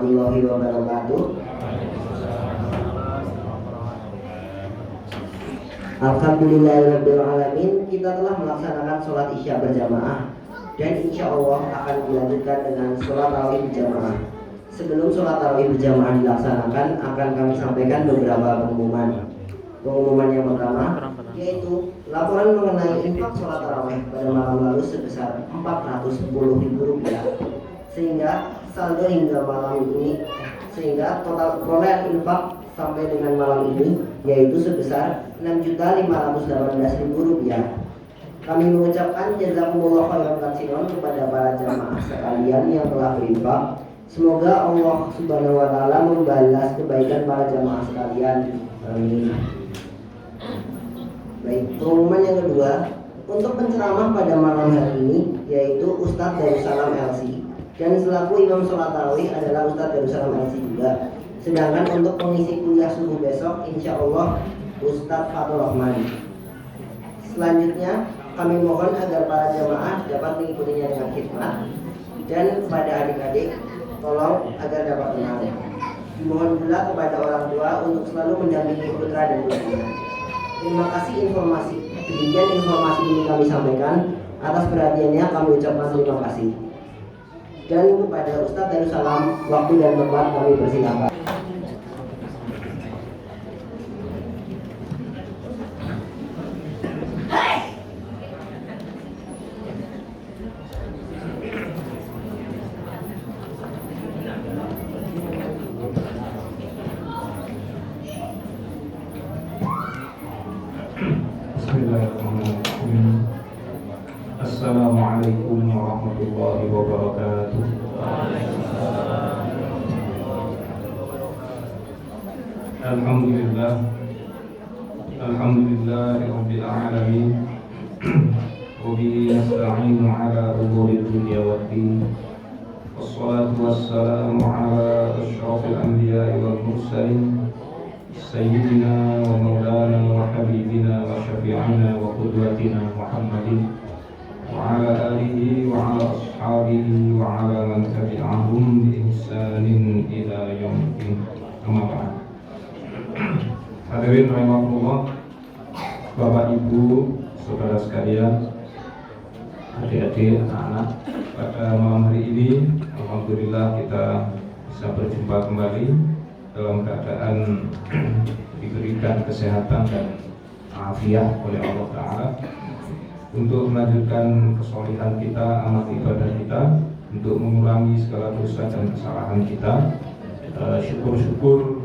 warahmatullahi wabarakatuh. Alhamdulillahirrabbilalamin. Kita telah melaksanakan sholat isya berjamaah dan insya Allah akan dilanjutkan dengan sholat tarawih berjamaah. Sebelum sholat tarawih berjamaah dilaksanakan, akan kami sampaikan beberapa pengumuman. Pengumuman yang pertama yaitu laporan mengenai infak sholat tarawih pada malam lalu sebesar Rp410.000, sehingga saldo hingga malam ini, sehingga total perolehan infak sampai dengan malam ini yaitu sebesar Rp6.518.000. Kami mengucapkan jazakumullah khairan katsiran kepada para jamaah sekalian yang telah berinfak. Semoga Allah Subhanahu wa taala membalas kebaikan para jamaah sekalian. Amin. Baik, pengumuman yang kedua, untuk penceramah pada malam hari ini yaitu Ustadz Darussalam LC, dan selaku imam sholat tarawih adalah Ustadz Darussalam LC juga. Sedangkan untuk pengisi kuliah subuh besok insya Allah Ustadz Fatul Rahman. Selanjutnya kami mohon agar para jamaah dapat mengikutinya dengan khidmat, dan kepada adik-adik tolong agar dapat tenang. Dimohon pula kepada orang tua untuk selalu mendampingi putra dan putrinya. Terima kasih informasi. Demikian informasi ini kami sampaikan. Atas perhatiannya kami ucapkan terima kasih. Dan kepada Ustadz Darussalam, waktu dan tempat kami persilakan. Bismillahirrahmanirrahim. Assalamualaikum warahmatullahi wabarakatuh. Alhamdulillah, alhamdulillahirabbil alamin. Wa bihi nasta'inu ala umuri dunya waddin. Wassalatu wassalamu ala asyrafil anbiya'i wal mursalin Sayyidina wa maulana wa habibina wa syafi'ina wa qudwatina Muhammadin wa ala alihi wa ala ashabihi wa ala man tabi'ahum bi ihsanin ila yaumil amma ba'd. Hadirin rahimakumullah, Bapak Ibu, saudara sekalian, adik-adik, anak-anak, pada malam hari ini alhamdulillah kita bisa berjumpa kembali dalam keadaan diberikan kesehatan dan afiat oleh Allah Ta'ala untuk melanjutkan kesolehan kita, amal ibadah kita, untuk mengurangi segala dosa dan kesalahan kita. Syukur-syukur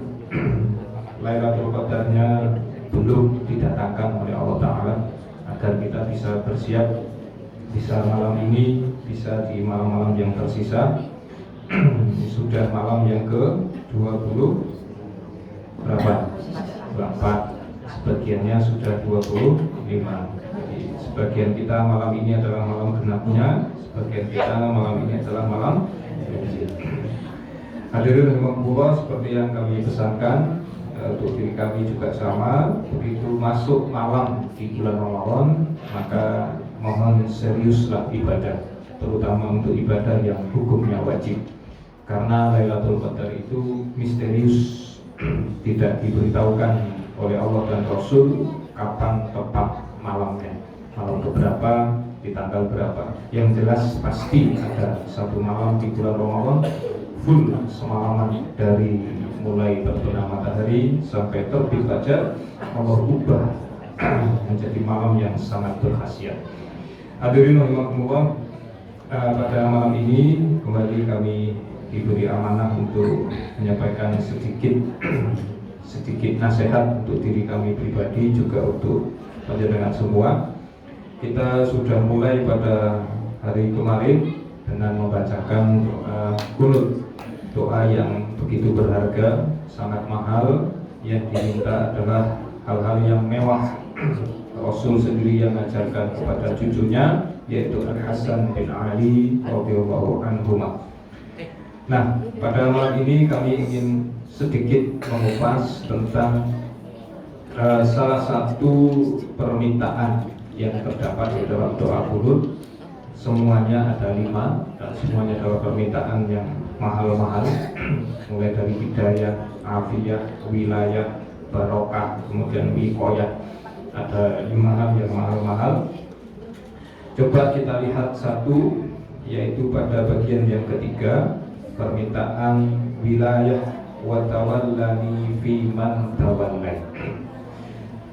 Lailatul Qadarnya belum didatangkan oleh Allah Ta'ala, agar kita bisa bersiap, bisa malam ini, bisa di malam-malam yang tersisa. Sudah malam yang ke-20 berapa? 24. Sebagiannya sudah 25. Jadi sebagian kita malam ini adalah malam genapnya, sebagian kita malam ini adalah malam genap. Hadirin rahimakumullah, seperti yang kami pesankan, untuk diri kami juga sama. Begitu masuk malam di bulan Ramadan, maka mohon seriuslah ibadah, terutama untuk ibadah yang hukumnya wajib. Karena Lailatul Qadar itu misterius, tidak diberitahukan oleh Allah dan Rasul kapan tepat malamnya, malam keberapa, di tanggal berapa. Yang jelas pasti ada satu malam di bulan Ramadan full semalaman, dari mulai terbenam matahari sampai terbit fajar, Allah ubah menjadi malam yang sangat berkhasiat. Hadirin rahimakumullah, pada malam ini kembali kami diberi amanah untuk menyampaikan sedikit nasihat untuk diri kami pribadi, juga untuk panjenengan semua. Kita sudah mulai pada hari kemarin dengan membacakan qunut, doa yang begitu berharga, sangat mahal. Yang diminta adalah hal-hal yang mewah. Rasul sendiri yang mengajarkan kepada cucunya, yaitu Al-Hasan bin Ali radhiyallahu anhuma. Nah, pada malam ini kami ingin sedikit mengupas tentang salah satu permintaan yang terdapat di dalam doa qunut. semuanya ada 5 dan semuanya adalah permintaan yang mahal-mahal mulai dari hidayah, afiyah, wilayah, barokah, kemudian wikoyah. Ada 5 hal yang mahal-mahal. Coba kita lihat satu, yaitu pada bagian yang ketiga, permintaan wilayah wa tawallani fi man tawallai.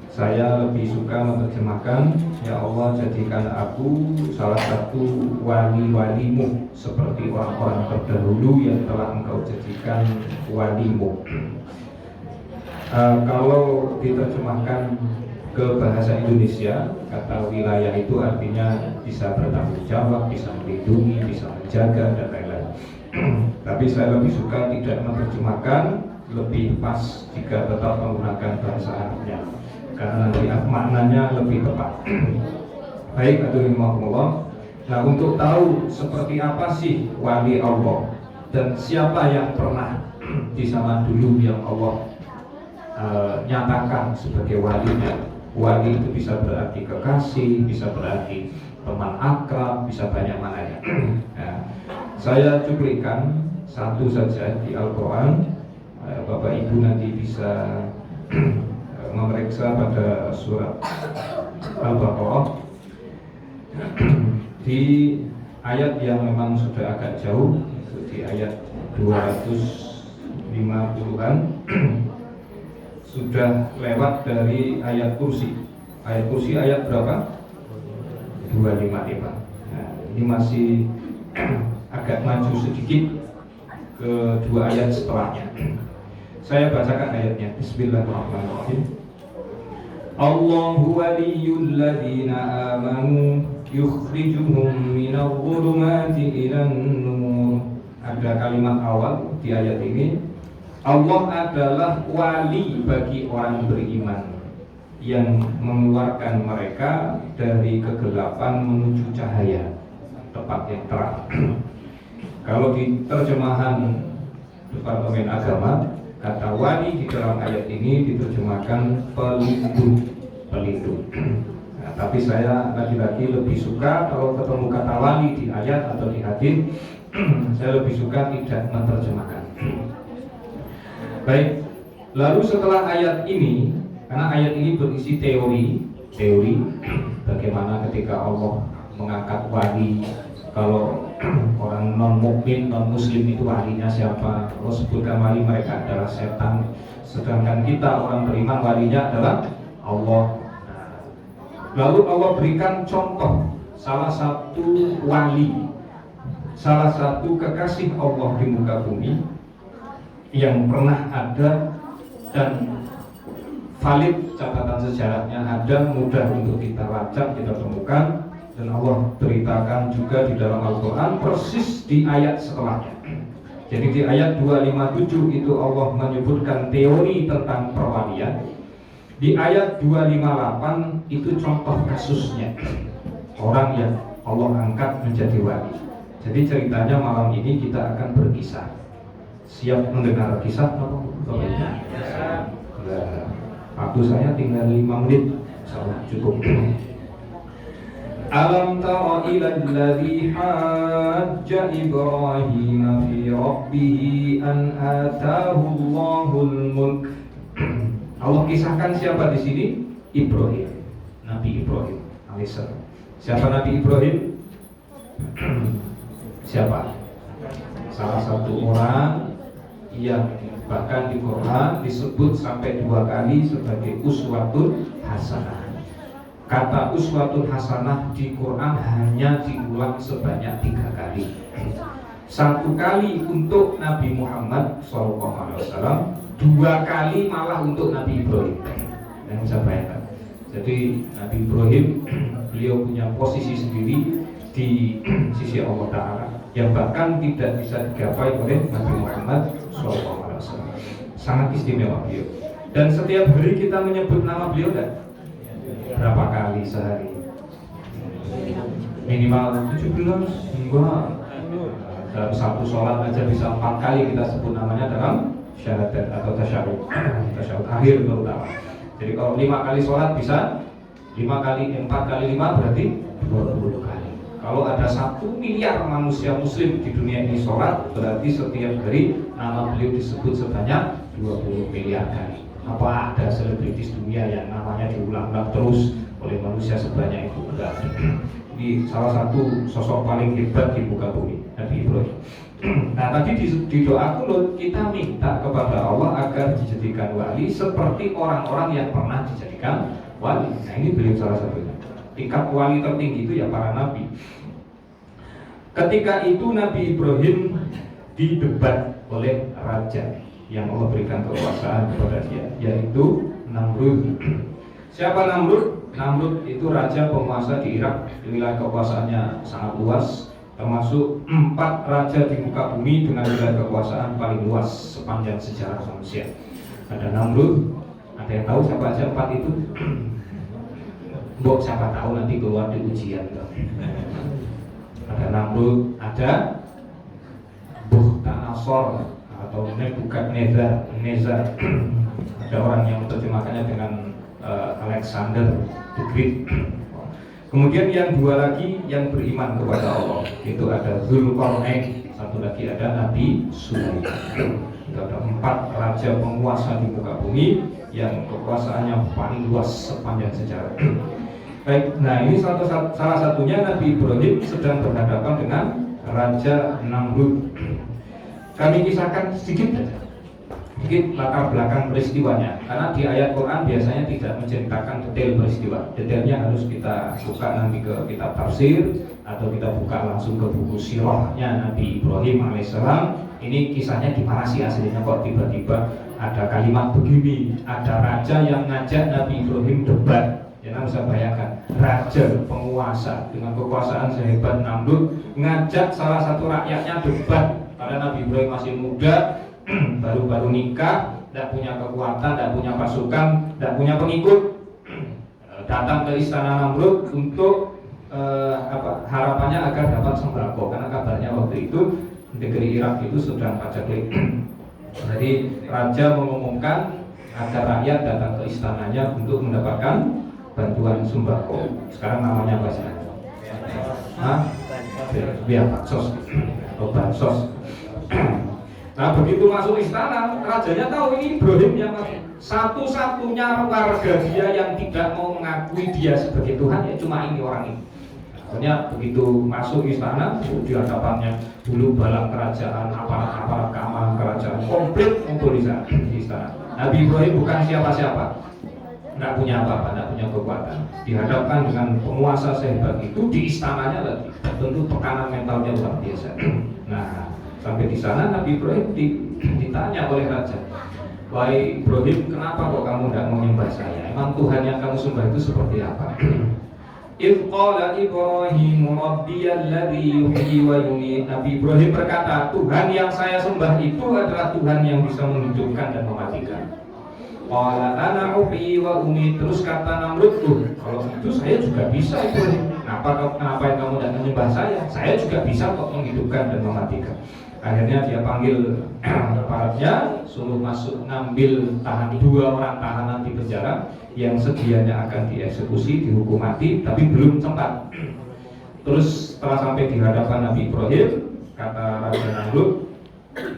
Saya lebih suka menerjemahkan, ya Allah jadikan aku salah satu wali-walimu seperti orang-orang terdahulu yang telah engkau jadikan walimu. Kalau diterjemahkan ke bahasa Indonesia, kata wilayah itu artinya bisa bertanggung jawab, bisa melindungi, bisa menjaga, dan lain-lain. Tapi saya lebih suka tidak menerjemahkan, lebih pas jika tetap menggunakan bahasa Arabnya, karena nanti maknanya lebih tepat. Baik, aturahimahumullah. Nah, untuk tahu seperti apa sih wali Allah dan siapa yang pernah di zaman dulu yang Allah nyatakan sebagai walinya. Wali itu bisa berarti kekasih, bisa berarti teman akrab, bisa banyak maknanya. Nah, saya cuplikan satu saja di Al-Quran. Bapak Ibu nanti bisa memeriksa pada surat Al-Baqarah di ayat yang memang sudah agak jauh, di ayat 250-an. Sudah lewat dari ayat kursi. Ayat kursi ayat berapa? 255. Nah, ini masih agak maju sedikit ke 2 ayat setelahnya. Saya bacakan ayatnya. Bismillahirrahmanirrahim. Allahu waliyul ladzina amanu yukhrijuhum minadh dhulumati ilan nur. Ada kalimat awal di ayat ini. Allah adalah wali bagi orang beriman yang mengeluarkan mereka dari kegelapan menuju cahaya, tempat yang terang. Kalau di terjemahan Departemen Agama, kata wali di dalam ayat ini diterjemahkan pelindung. Nah, tapi saya lagi-lagi lebih suka kalau ketemu kata wali di ayat atau di hadis, saya lebih suka tidak menerjemahkan. Baik, lalu setelah ayat ini, karena ayat ini berisi teori bagaimana ketika Allah mengangkat wali. Kalau orang non mukmin, non muslim itu walinya siapa? Allah sebutkan wali mereka adalah setan. Sedangkan kita orang beriman walinya adalah Allah. Lalu Allah berikan contoh salah satu wali, salah satu kekasih Allah di muka bumi yang pernah ada dan valid, catatan sejarahnya ada, mudah untuk kita lacak, kita temukan, dan Allah beritakan juga di dalam Al-Quran persis di ayat setelahnya. Jadi di ayat 257 itu Allah menyebutkan teori tentang perwalian. Di ayat 258 itu contoh kasusnya, orang yang Allah angkat menjadi wali. Jadi ceritanya malam ini kita akan berkisah. Siap mendengar kisah apa? Waktu saya tinggal 5 menit, insyaallah cukup. Alam tara ila alladhi hajja Ibrahim fi rabbih an ataahu Allahul mulk. Allah kisahkan siapa di sini? Ibrahim, Nabi Ibrahim alaihissalam. Siapa Nabi Ibrahim? Siapa? Salah satu orang yang bahkan di Quran disebut sampai 2 kali sebagai uswatun hasanah. Kata uswatun hasanah di Quran hanya diulang sebanyak 3 kali. 1 kali untuk Nabi Muhammad SAW, 2 kali malah untuk Nabi Ibrahim. Yang bisa bayangkan. Jadi Nabi Ibrahim beliau punya posisi sendiri di sisi Allah Ta'ala yang bahkan tidak bisa digapai oleh Nabi Muhammad SAW. Sangat istimewa beliau. Dan setiap hari kita menyebut nama beliau kan? Berapa kali sehari? Minimal 17 hingga dalam satu sholat aja bisa 4 kali kita sebut namanya dalam syahadat atau tasyahud akhir terutama. Jadi kalau 5 kali sholat bisa 5 kali 4 kali 5 berarti 20 kali. Kalau ada 1 miliar manusia muslim di dunia ini sholat, berarti setiap hari nama beliau disebut sebanyak 20 miliar kali. Apa ada selebritis dunia yang namanya diulang-ulang terus oleh manusia sebanyak itu? Enggak. Ini salah satu sosok paling hebat di muka bumi, Nabi Ibrahim. Nah, tadi di doa kunut kita minta kepada Allah agar dijadikan wali seperti orang-orang yang pernah dijadikan wali. Nah, ini beliau salah satunya. Tingkat wali tertinggi itu ya para nabi. Ketika itu Nabi Ibrahim didebat oleh raja yang Allah berikan kekuasaan kepada dia, yaitu Namrud. Siapa Namrud? Namrud itu raja penguasa di Irak. Wilayah kekuasaannya sangat luas, termasuk 4 raja di muka bumi dengan wilayah kekuasaan paling luas sepanjang sejarah manusia. Ada Namrud. Ada yang tahu siapa aja 4 itu? Mbok siapa tahu nanti keluar di ujian. Ada Namrud, ada Bukhtanasor atau Nebukadnezar. Ada orang yang menerjemahkannya dengan Alexander the Great. Kemudian yang 2 lagi yang beriman kepada Allah, itu ada Zulkarnain, satu lagi ada Nabi Sulaiman. Itu ada 4 raja penguasa di muka bumi yang kekuasaannya paling luas sepanjang sejarah. Baik, nah ini salah satunya Nabi Ibrahim sedang berhadapan dengan Raja Namrud. Kami kisahkan sedikit latar belakang peristiwanya, karena di ayat Quran biasanya tidak menceritakan detail peristiwa. Detailnya harus kita buka nanti ke kitab tafsir atau kita buka langsung ke buku sirahnya Nabi Ibrahim alaihissalam. Ini kisahnya gimana sih aslinya kok tiba-tiba ada kalimat begini, ada raja yang ngajak Nabi Ibrahim debat. Jangan bisa bayangkan, raja penguasa dengan kekuasaan sehebat Namrud ngajak salah satu rakyatnya debat. Karena Nabi Ibrahim masih muda, baru-baru nikah, tidak punya kekuatan, tidak punya pasukan, tidak punya pengikut. Datang ke istana Namrud untuk harapannya agar dapat sembako, karena kabarnya waktu itu negeri Irak itu sedang paceklik. Jadi raja mengumumkan agar rakyat datang ke istananya untuk mendapatkan bantuan sembako. Sekarang namanya apa sih? Biar bansos atau bansos. Nah, begitu masuk istana, rajanya tahu ini Ibrahim yang satu-satunya warga dia yang tidak mau mengakui dia sebagai Tuhan, ya cuma ini orang ini. Akhirnya begitu masuk istana, di hadapannya dulu balang kerajaan, aparat-aparat keamanan kerajaan komplit ngumpul di istana. Nabi Ibrahim bukan siapa-siapa, tidak punya apa-apa, tidak punya kekuatan. Dihadapkan dengan penguasa sehebat itu di istananya lagi, tentu tekanan mentalnya luar biasa. Nah, sampai di sana Nabi Ibrahim ditanya oleh raja, "Wahai Ibrahim, kenapa kok kamu tidak menyembah saya? Emang Tuhan yang kamu sembah itu seperti apa?" "Idh qala Ibrahim rabbiyalladzi yuhyi wa yumiit." Nabi Ibrahim berkata, Tuhan yang saya sembah itu adalah Tuhan yang bisa menghidupkan dan mematikan. Qala ana uhyi wa umiit. Terus kata Namrud, kalau itu saya juga bisa Ibrahim. Kenapa yang kamu tidak menyembah saya? Saya juga bisa kok menghidupkan dan mematikan. Akhirnya dia panggil aparatnya, suruh masuk ngambil 2 orang tahanan di penjara yang sedianya akan dieksekusi, dihukum mati, tapi belum sempat. Terus setelah sampai di hadapan Nabi Ibrahim, kata Raja Namrud,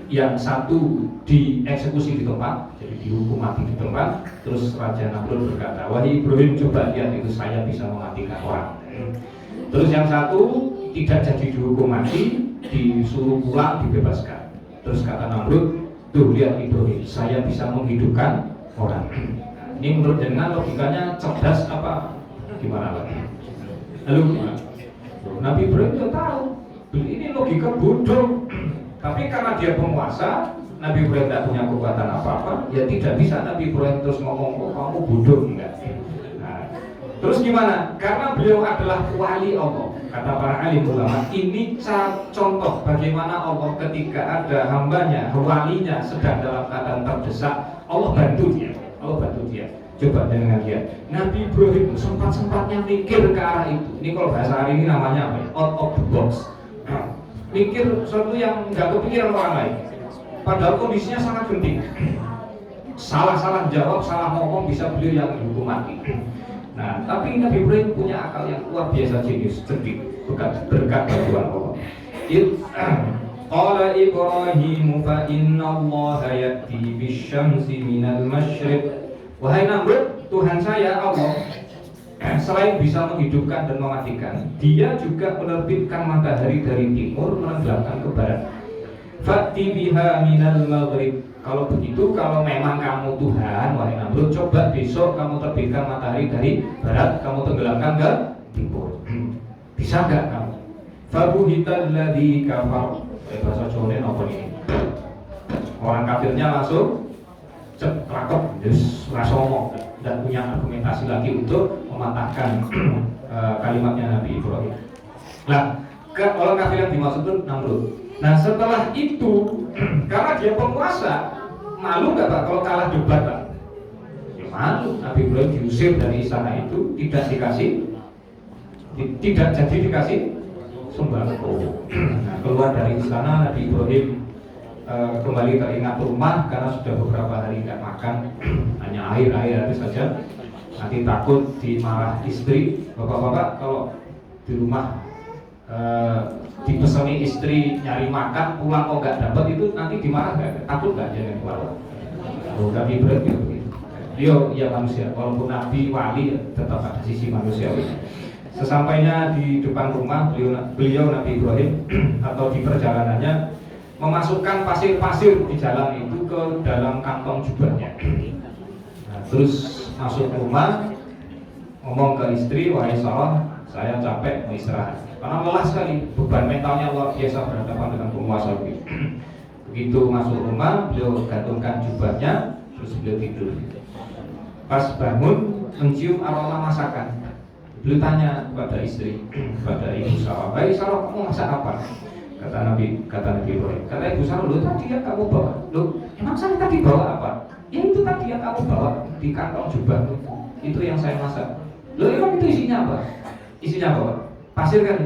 yang satu dieksekusi di tempat, jadi dihukum mati di tempat. Terus Raja Namrud berkata, "Wahai Ibrahim, coba lihat itu, saya bisa mematikan orang." Terus yang satu tidak jadi dihukum mati, disuruh pulang, dibebaskan. Terus kata Namrud, "Tuh lihat Ibrahim, saya bisa menghidupkan orang." Ini menurut dengan logikanya cerdas apa gimana lagi? Lalu Nabi Ibrahim sudah tahu ini logika bodoh. Tapi karena dia penguasa, Nabi Ibrahim tidak punya kekuatan apa-apa, ya tidak bisa Nabi Ibrahim terus ngomong, "Oh, kamu bodoh." Enggak. Nah, terus gimana? Karena beliau adalah wali Allah. Kata para alim ulama, ini contoh bagaimana Allah ketika ada hambanya, walinya sedang dalam keadaan terdesak, Allah bantu dia. Coba dengan lihat, Nabi Ibrahim sempat-sempatnya mikir ke arah itu. Ini kalau bahasa hari ini namanya apa? Out of the box. Mikir sesuatu yang nggak kepikiran orang lain. Padahal kondisinya sangat genting. Salah jawab, salah ngomong bisa beliau yang dihukum mati. Nah, tapi Nabi Ibrahim punya akal yang luar biasa, jenius, cerdik, berkat bantuan Allah. Qala Ibrahim fa inna Allah ya'ti bisyamsi minal masyriq. Wahai Namrud, Tuhan saya Allah selain bisa menghidupkan dan mematikan, Dia juga menerbitkan matahari dari timur menenggelamkan ke barat. Fa'ti biha minal maghrib. Kalau begitu, kalau memang kamu Tuhan, wahai Namrud, coba besok kamu terbitkan matahari dari barat, kamu tenggelamkan ke timur. Bisa nggak kamu? Fabuhital ladzi kafar. Bahasa Jawa apa ini? Orang kafirnya langsung rakop, rasa ngomong, dan punya argumentasi lagi untuk mematahkan kalimatnya Nabi Ibrahim. Nah, orang kafir yang dimaksud itu Namrud. Nah, setelah itu, karena dia penguasa, malu nggak Pak kalau kalah debat Pak? Ya, malu. Nabi Ibrahim diusir dari istana itu, tidak jadi dikasih sembako. Nah, keluar dari istana, Nabi Ibrahim kembali teringat rumah karena sudah beberapa hari tidak makan, hanya air saja. Nanti takut dimarah istri. Bapak-bapak kalau di rumah dipesoni istri nyari makan, pulang kok nggak dapat, itu nanti dimarah nggak? Takut nggak jangan keluar? Oh, Nabi Ibrahim begitu. Dia ya manusia, walaupun Nabi wali tetap ada sisi manusiawi. Sesampainya di depan rumah beliau Nabi Ibrahim atau di perjalanannya memasukkan pasir-pasir di jalan itu ke dalam kantong jubahnya. Nah, terus masuk rumah, ngomong ke istri, wahai Sarah, saya capek mau istirahat. Karena lelah sekali, beban mentalnya luar biasa berhadapan dengan penguasa. Begitu masuk rumah, beliau gantungkan jubahnya, terus beliau tidur. Pas bangun, mencium aroma masakan. Beliau tanya kepada istri, kepada Ibu Sarah, "Baik Sarah, kamu masak apa?" Kata Nabi Ibrahim, kata Ibu Sarah, "Loh, tadi yang kamu bawa." "Loh, emang saya tadi bawa apa?" "Ya itu tadi yang kamu bawa di kantong jubah itu yang saya masak." "Loh, emang itu isinya apa?" "Isinya apa? Pasir kan?"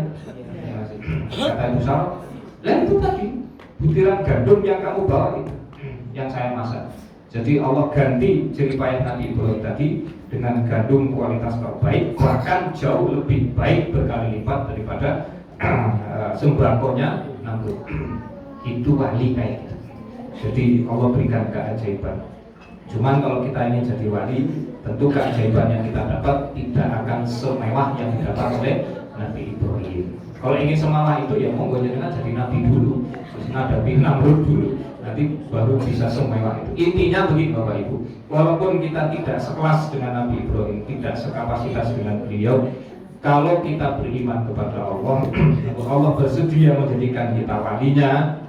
Kata Ibu Sarah, "Lah itu tadi butiran gandum yang kamu bawa itu yang saya masak." Jadi Allah ganti jeripayah Nabi Ibrahim tadi dengan gandum kualitas terbaik, bahkan jauh lebih baik berkali lipat daripada sembakonya Namrud. Itu wali kayak gitu. Jadi Allah berikan keajaiban. Cuman kalau kita ingin jadi wali, tentu keajaiban yang kita dapat tidak akan semewah yang didapat oleh Nabi Ibrahim. Kalau ingin semewah itu ya monggo jangan jadi Nabi dulu, terus ngadapin Namrud dulu, nanti baru bisa semewah itu. Intinya begini Bapak Ibu, walaupun kita tidak sekelas dengan Nabi Ibrahim, tidak sekapasitas dengan beliau, kalau kita beriman kepada Allah, Allah bersedia menjadikan kita walinya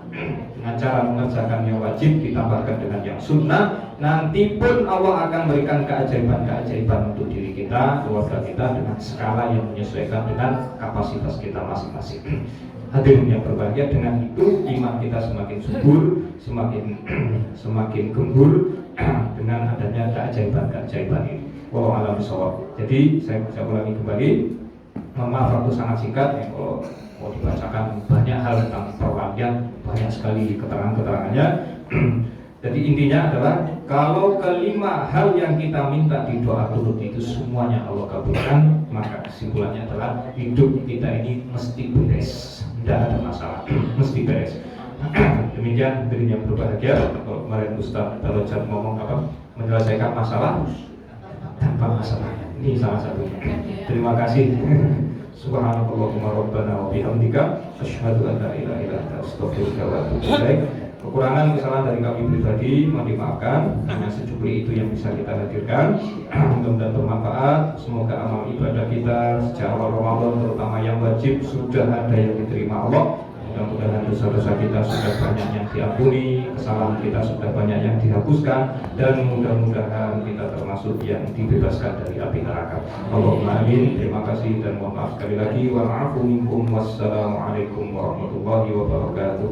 dengan cara mengerjakan yang wajib ditambahkan dengan yang sunnah. Nanti pun Allah akan berikan keajaiban-keajaiban untuk diri kita, keluarga kita dengan skala yang menyesuaikan dengan kapasitas kita masing-masing. Hadirin yang berbahagia, dengan itu iman kita semakin subur, semakin gembur dengan adanya keajaiban-keajaiban ini. Wallahu a'lam bishawab. Jadi saya ulangi kembali, mohon maaf waktu sangat singkat ya, kalau mau dibacakan banyak hal tentang perwalian, banyak sekali keterangan-keterangannya. Jadi intinya adalah kalau kelima hal yang kita minta di doa turut itu semuanya Allah kabulkan, maka kesimpulannya adalah hidup kita ini mesti beres, tidak ada masalah, mesti beres. Demikian hadirin yang berbahagia. Kalau kemarin Ustaz Darajat ngomong apa, menyelesaikan masalah tanpa masalah, ini salah satunya. Terima kasih. Subhanallahumma rabbana wa bihamdika asyhadu an la ilaha illa anta astaghfiruka wa atubu ilaik. Kekurangan kesalahan dari kami pribadi mohon dimaafkan, hanya secuplik itu yang bisa kita hadirkan. Mudah-mudahan bermanfaat. Semoga amal ibadah kita sejak awal Ramadan terutama yang wajib sudah ada yang diterima Allah. Mudah-mudahan dosa-dosa kita sudah banyak yang diampuni, kesalahan kita sudah banyak yang dihapuskan, dan mudah-mudahan kita termasuk yang dibebaskan dari api neraka. Allahumma amin. Terima kasih dan mohon maaf sekali lagi. Wa ma'afu minkum. Wassalamualaikum warahmatullahi wabarakatuh.